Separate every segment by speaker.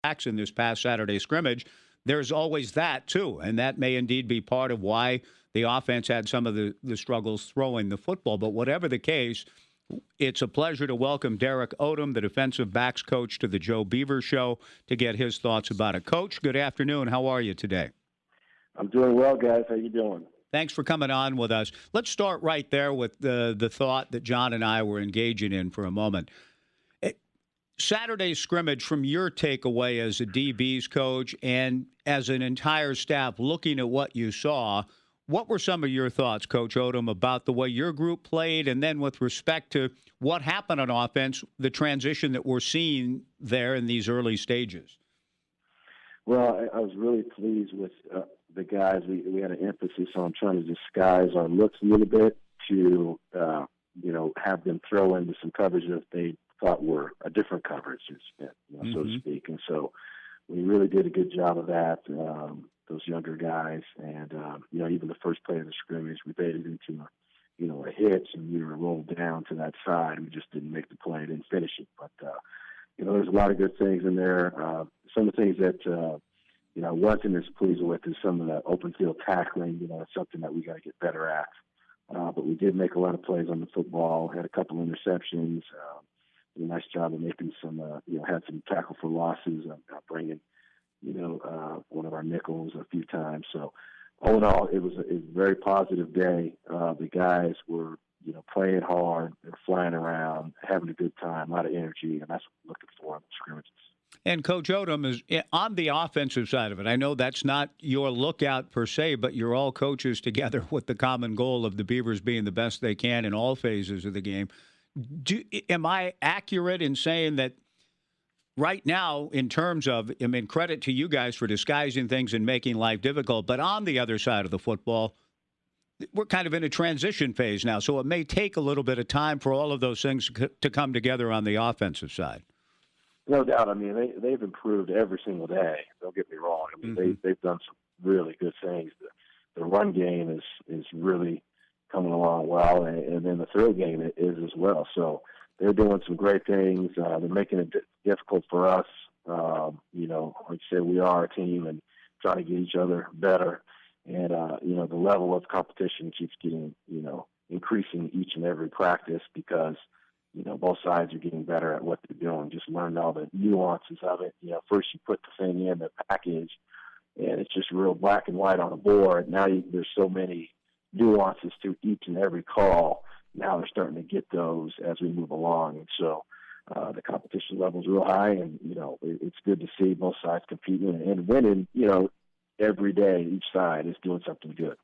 Speaker 1: backs in this past Saturday scrimmage, there's always that, too. And that may indeed be part of why the offense had some of the struggles throwing the football. But whatever the case, it's a pleasure to welcome Derek Odom, the defensive backs coach, to the Joe Beaver Show to get his thoughts about it. Coach, good afternoon. How are you today?
Speaker 2: I'm doing well, guys. How you doing?
Speaker 1: Thanks for coming on with us. Let's start right there with the thought that John and I were engaging in for a moment. Saturday's scrimmage, from your takeaway as a DB's coach and as an entire staff looking at what you saw, what were some of your thoughts, Coach Odom, about the way your group played, and then with respect to what happened on offense, the transition that we're seeing there in these early stages?
Speaker 2: Well, I was really pleased with the guys. We had an emphasis on trying to disguise our looks a little bit to, have them throw into some coverage that they thought were a different coverage, so to speak. And so we really did a good job of that, those younger guys. And, even the first play of the scrimmage, we baited into a hitch, and we were rolled down to that side. We just didn't make the play, didn't finish it. But, there's a lot of good things in there. Some of the things that, I wasn't as pleased with is some of the open field tackling. It's something that we got to get better at. But we did make a lot of plays on the football, had a couple interceptions, did a nice job of making some, had some tackle for losses, bringing, one of our nickels a few times. So all in all, it was a very positive day. The guys were, playing hard, they're flying around, having a good time, a lot of energy, and that's what we're looking for in the scrimmages.
Speaker 1: And Coach Odom, is on the offensive side of it, I know that's not your lookout per se, but you're all coaches together with the common goal of the Beavers being the best they can in all phases of the game. Am I accurate in saying that right now, in terms of, credit to you guys for disguising things and making life difficult, but on the other side of the football, we're kind of in a transition phase now, so it may take a little bit of time for all of those things to come together on the offensive side.
Speaker 2: No doubt. They've improved every single day. Don't get me wrong. They've done some really good things. The run game is really coming along well, and then the throw game is as well. So they're doing some great things. They're making it difficult for us. Like you said, we are a team and trying to get each other better. And, the level of competition keeps getting, increasing each and every practice because, both sides are getting better at what they're doing, just learning all the nuances of it. First you put the thing in the package, and it's just real black and white on the board. Now there's so many nuances to each and every call. Now they're starting to get those as we move along. And so the competition level is real high, and, it's good to see both sides competing and winning, every day. Each side is doing something good.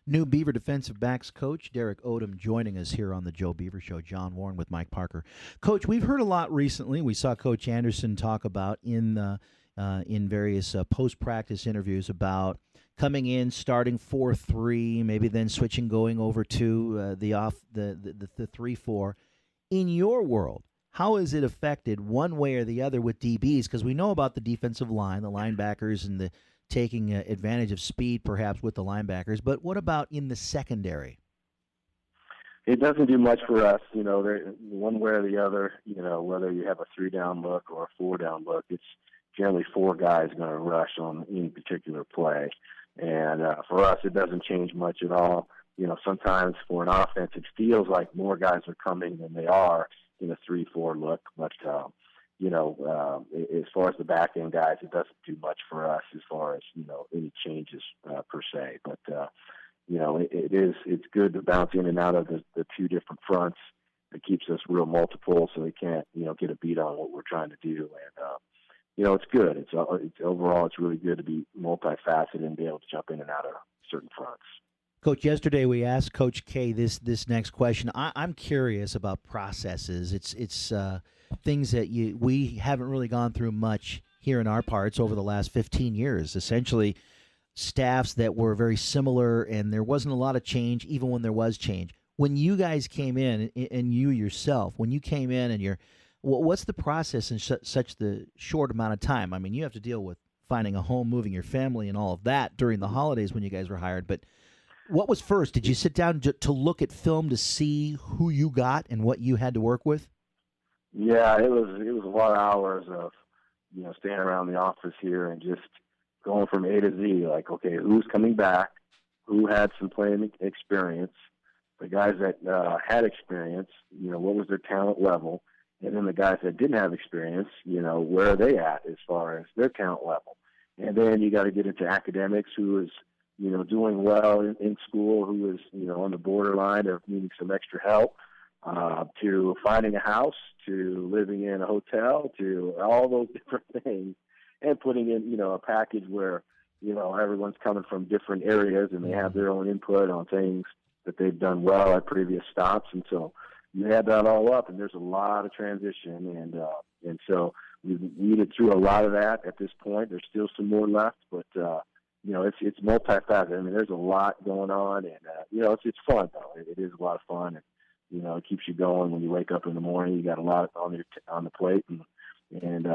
Speaker 3: New Beaver defensive backs coach Derek Odom joining us here on the Joe Beaver Show. John Warren with Mike Parker. Coach, we've heard a lot recently. We saw Coach Anderson talk about in various post-practice interviews about coming in, starting 4-3, maybe then switching, going over to the 3-4. In your world, how has it affected one way or the other with DBs? Because we know about the defensive line, the linebackers, and the taking advantage of speed perhaps with the linebackers, but what about in the secondary?
Speaker 2: It doesn't do much for us, one way or the other, whether you have a 3-down look or a 4-down look, it's generally 4 guys going to rush on any particular play. And for us, it doesn't change much at all. Sometimes for an offense, it feels like more guys are coming than they are in a 3-4 look, but as far as the back end guys, it doesn't do much for us as far as, any changes per se. But, it's good to bounce in and out of the 2 different fronts. It keeps us real multiple so they can't, get a beat on what we're trying to do. And, it's good. It's overall, it's really good to be multifaceted and be able to jump in and out of certain fronts.
Speaker 3: Coach, yesterday we asked Coach K this next question. I'm curious about processes. It's things that we haven't really gone through much here in our parts over the last 15 years. Essentially, staffs that were very similar, and there wasn't a lot of change, even when there was change. When you guys came in, and you yourself, when you came in, and what's the process in such the short amount of time? You have to deal with finding a home, moving your family, and all of that during the holidays when you guys were hired, but what was first? Did you sit down to look at film to see who you got and what you had to work with?
Speaker 2: Yeah, it was a lot of hours of, staying around the office here and just going from A to Z, like, okay, who's coming back, who had some playing experience, the guys that had experience, what was their talent level, and then the guys that didn't have experience, where are they at as far as their talent level. And then you got to get into academics, who is, doing well in school, who is, on the borderline of needing some extra help, to finding a house, to living in a hotel, to all those different things, and putting in, a package where, everyone's coming from different areas and they have their own input on things that they've done well at previous stops. And so you add that all up, and there's a lot of transition. And so we've weeded through a lot of that at this point. There's still some more left, but, it's multifaceted. I mean, there's a lot going on, and, it's fun, though. It is a lot of fun. And, it keeps you going when you wake up in the morning. You got a lot on the plate, and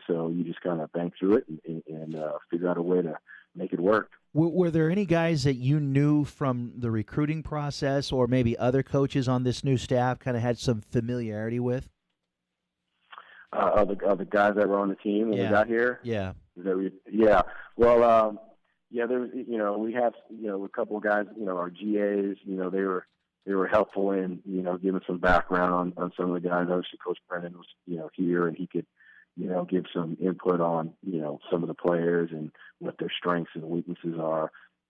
Speaker 2: so you just kind of bank through it and figure out a way to make it work.
Speaker 3: Were there any guys that you knew from the recruiting process, or maybe other coaches on this new staff kind of had some familiarity with?
Speaker 2: Of the guys that were on the team when we got here?
Speaker 3: Yeah.
Speaker 2: Yeah. Well, there was, we have, a couple of guys, our GAs, they were helpful in, giving some background on some of the guys. Obviously, Coach Brennan was, here, and he could, give some input on, some of the players and what their strengths and weaknesses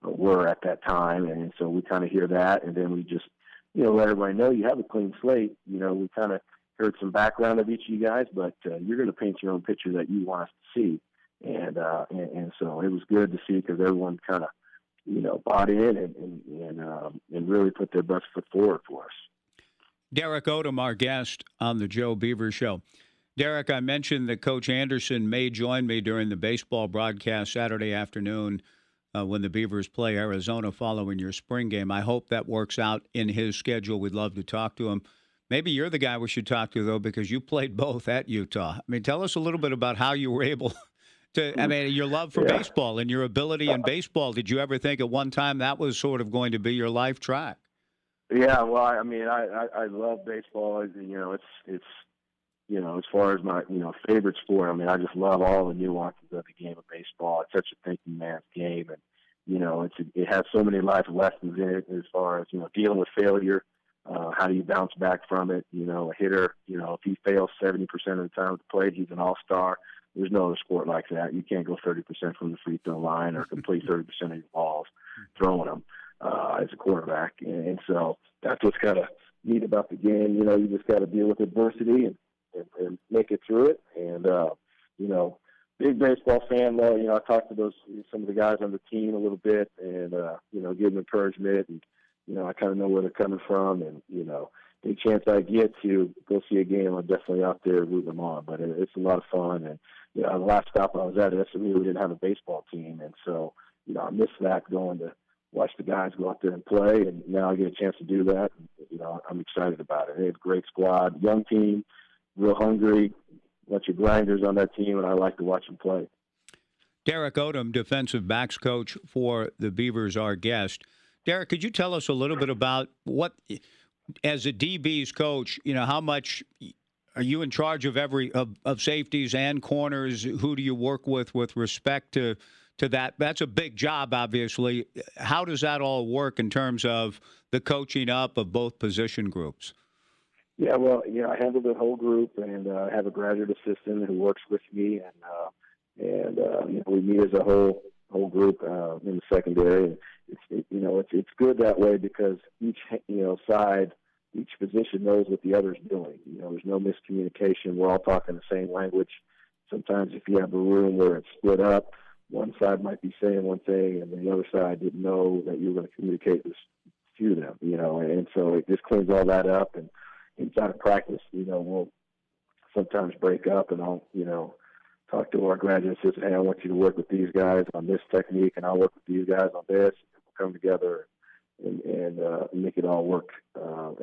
Speaker 2: were at that time. And so we kind of hear that, and then we just, let everybody know you have a clean slate. We kind of heard some background of each of you guys, but you're going to paint your own picture that you want us to see. And so it was good to see, because everyone kind of, bought in and really put their best foot forward for us.
Speaker 1: Derek Odom, our guest on the Joe Beaver Show. Derek, I mentioned that Coach Anderson may join me during the baseball broadcast Saturday afternoon when the Beavers play Arizona following your spring game. I hope that works out in his schedule. We'd love to talk to him. Maybe you're the guy we should talk to, though, because you played both at Utah. I mean, tell us a little bit about how you were able your love for baseball and your ability in baseball. Did you ever think at one time that was sort of going to be your life track?
Speaker 2: Yeah, well, I mean, I love baseball. It's as far as my, favorite sport, I mean, I just love all the nuances of the game of baseball. It's such a thinking man's game. And, it has so many life lessons in it as far as, dealing with failure. How do you bounce back from it? A hitter, if he fails 70% of the time at the plate, he's an all-star. There's no other sport like that. You can't go 30% from the free throw line or complete 30% of your balls throwing them as a quarterback. And so that's what's kind of neat about the game. You just got to deal with adversity and make it through it. And, big baseball fan, though. I talked to some of the guys on the team a little bit and, give them encouragement. And, I kind of know where they're coming from. And, any chance I get to go see a game, I'm definitely out there rooting them on. But it's a lot of fun. And, the last stop I was at SMU, we didn't have a baseball team. And so, I missed that, going to watch the guys go out there and play. And now I get a chance to do that. And, I'm excited about it. They have a great squad, young team, real hungry, bunch of grinders on that team, and I like to watch them play.
Speaker 1: Derek Odom, defensive backs coach for the Beavers, our guest. Derek, could you tell us a little bit about what, as a DB's coach, how much are you in charge of of safeties and corners? Who do you work with respect to that? That's a big job, obviously. How does that all work in terms of the coaching up of both position groups?
Speaker 2: Yeah, well, I handle the whole group, and I have a graduate assistant who works with me, and we meet as a whole group in the secondary. And it's good that way, because each side, each position knows what the other's doing. There's no miscommunication. We're all talking the same language. Sometimes if you have a room where it's split up, one side might be saying one thing, and the other side didn't know that you were going to communicate this to them. And so it just cleans all that up. And inside of practice, we'll sometimes break up, and I'll, talk to our graduate assistant. Hey, I want you to work with these guys on this technique, and I'll work with these guys on this. We'll come together and make it all work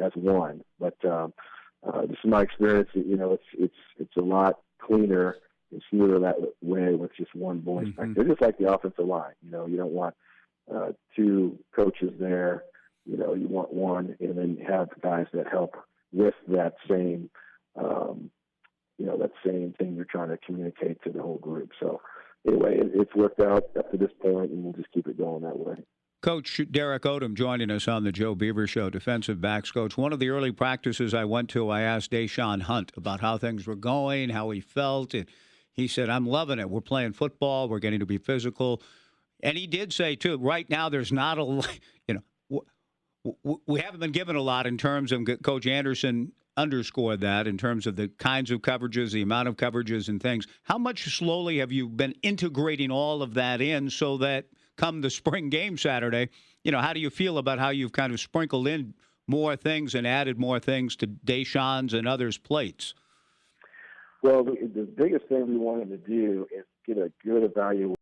Speaker 2: as one. But this is my experience. It's a lot cleaner and smoother that way with just one voice.
Speaker 1: Mm-hmm.
Speaker 2: They're just like the offensive line. You don't want two coaches there. You want one, and then have guys that help with that same that same thing you're trying to communicate to the whole group. So anyway, it's worked out up to this point, and we'll just keep it going that way.
Speaker 1: Coach Derek Odom joining us on the Joe Beaver Show, defensive backs coach. One of the early practices I went to, I asked Deshaun Hunt about how things were going, how he felt. And he said, I'm loving it. We're playing football. We're getting to be physical. And he did say, too, right now there's not a, we haven't been given a lot in terms of, Coach Anderson underscored that, in terms of the kinds of coverages, the amount of coverages and things. How much slowly have you been integrating all of that in so that come the spring game Saturday, how do you feel about how you've kind of sprinkled in more things and added more things to Deshaun's and others' plates?
Speaker 2: Well, the biggest thing we wanted to do is get a good evaluation